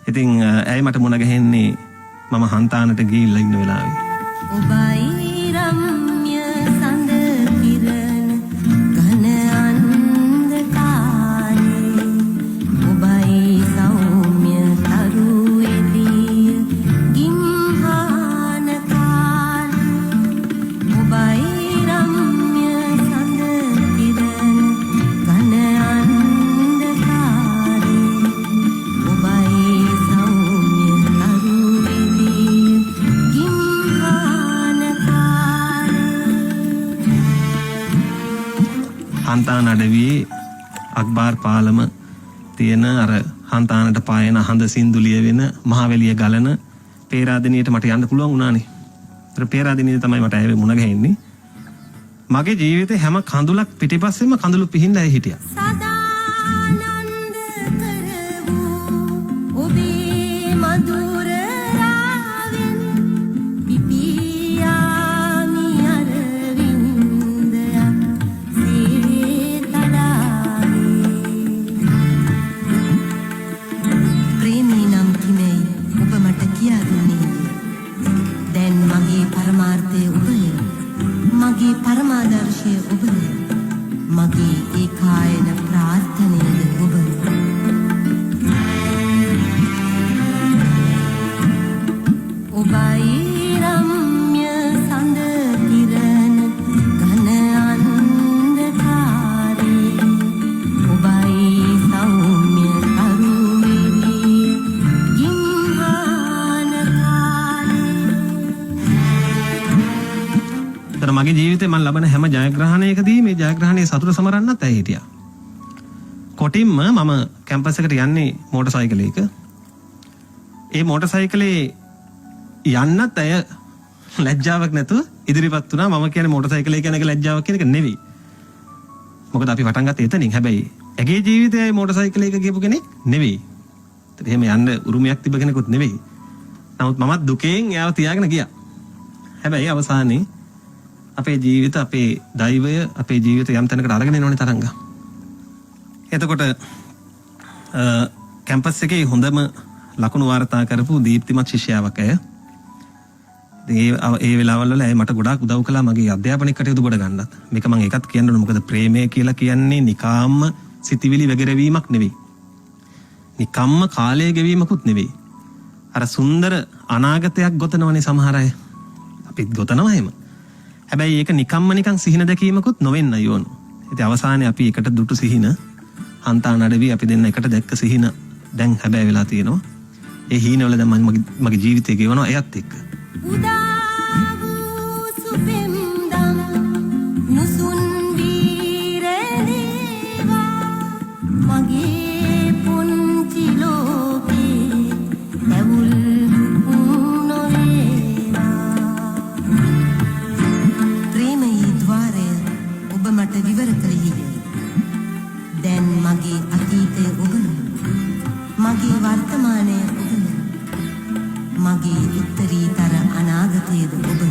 ඉතින් ඇයි මට මුණ ගැහෙන්නේ මම හන්තානට ගිහිල්ලා ඉන්න වෙලාවේ. ඔබයි රම්‍ය සඳ කිරණ ඝන අන්ධකාරේ ඔබයි සෞම්‍ය තරු එළිය ගිම්හාන කාලේ ඔබයි රම්‍ය සඳ කිරණ ඝන අන්ධකාරේ ඔබයි සෞම්‍ය තරු එළිය ගිම්හාන හන්තාන අඩවියේ අක්බාර් පාලම තියෙන අර හන්තානට පායන හඳ සින්දුලිය වෙන මහවැලිය ගලන පේරාදෙනියට මට යන්න පුළුවන් වුණානේ. ඒතර පේරාදෙනිය තමයි මට ඇවේ මුණ ගැහෙන්නේ. මගේ ජීවිතේ හැම කඳුලක් පිටිපස්සෙම කඳුළු පිහින්ලා හිටියා. සදානන්ද කරවූ ඔබේ මధుර රාවෙන් පිපියාමි අරවින්දයක් සේ තඩාවේ ප්‍රේමී නම් කිමෙයි ඔබ මට කියා දුන්නේ දැන් මගේ පරමාර්ථය ඔබය මගේ පරමාදර්ශය ඔබය මගේ ඒකායන ප්‍රාර්ථනයද ඔබය ඔබයි රම්‍ය සඳ කිරණ ඝන අන්ධකාරේ ඔබයි සෞම්‍ය තරු එළිය ගිම්හාන ඒතර මගේ ජීවිතේ මම ලබන හැම ජයග්‍රහණයකදී මේ ජයග්‍රහණයේ සතුට සමරන්නත් ඇයි හිටියා. කොටින්ම මම කැම්පස් එකට යන්නේ මෝටර් සයිකලයක. ඒ මෝටර් සයිකලේ යන්නත් ඇය ලැජ්ජාවක් නැතුව ඉදිරිපත් වුණා. මම කියන්නේ මෝටර් සයිකලේ කියන එක ලැජ්ජාවක් කියන එක නෙවෙයි. මොකද අපි පටන් ගත්තේ එතනින්. හැබැයි ඇගේ ජීවිතයේ මෝටර් සයිකලයක ගියපු කෙනෙක් නෙවෙයි. ඒත් එහෙම යන්න උරුමයක් තිබ්බ කෙනෙකුත් නෙවෙයි. නමුත් මමත් දුකෙන් එයාව තියාගෙන ගියා. හැබැයි අවසානයේ අපේ ජීවිත අපේ දෛවය අපේ ජීවිත යම් තැනකට අරගෙන එනවනේ තරංගා. එතකොට කැම්පස් එකේ හොඳම ලකුණු වාර්තා කරපු දීප්තිමත් ශිෂ්‍යාවක් ඇය. ඒ වෙලාවල් වල ඇය මට ගොඩාක් උදව් කළා මගේ අධ්‍යාපනික කටයුතු ගොඩ ගන්නත්. මේක මම ඒකත් කියන්න ඕන. මොකද ප්‍රේමය කියලා කියන්නේ නිකාම්ම සිතිවිලි වැගිරවීමක් නෙවෙයි. නිකම්ම කාලය ගෙවීමකුත් නෙවෙයි. අර සුන්දර අනාගතයක් ගොතනවනේ සමහර අය. අපිත් ගොතනවා එහෙම. හැබැයි ඒක නිකම්ම නිකන් සිහින දැකීමකුත් නොවෙන්න යෝන. ඉතින් අවසානයේ අපි එකට දුටු සිහින හන්තාන අඩවිය අපි දෙන්න එකට දැක්ක සිහින දැන් හැබැයි වෙලා තියෙනවා. ඒ හීනවල දැන් මගේ ජීවිතේ ගෙවනවා එයත් එක්ක. උදා වූ සුපෙම්දම් නුසුන් වීරදේවා මගේ පුංචි ලෝකේ නැවුල් නොවේවා ප්‍රේමයේ ద్వාරය ඔබ මට විවර කළෙහි දැන් මගේ අතීතය ඔබ මගේ වර්තමානය ඔබ මගේ උත්තරීතර අනාගතයේද ඔබ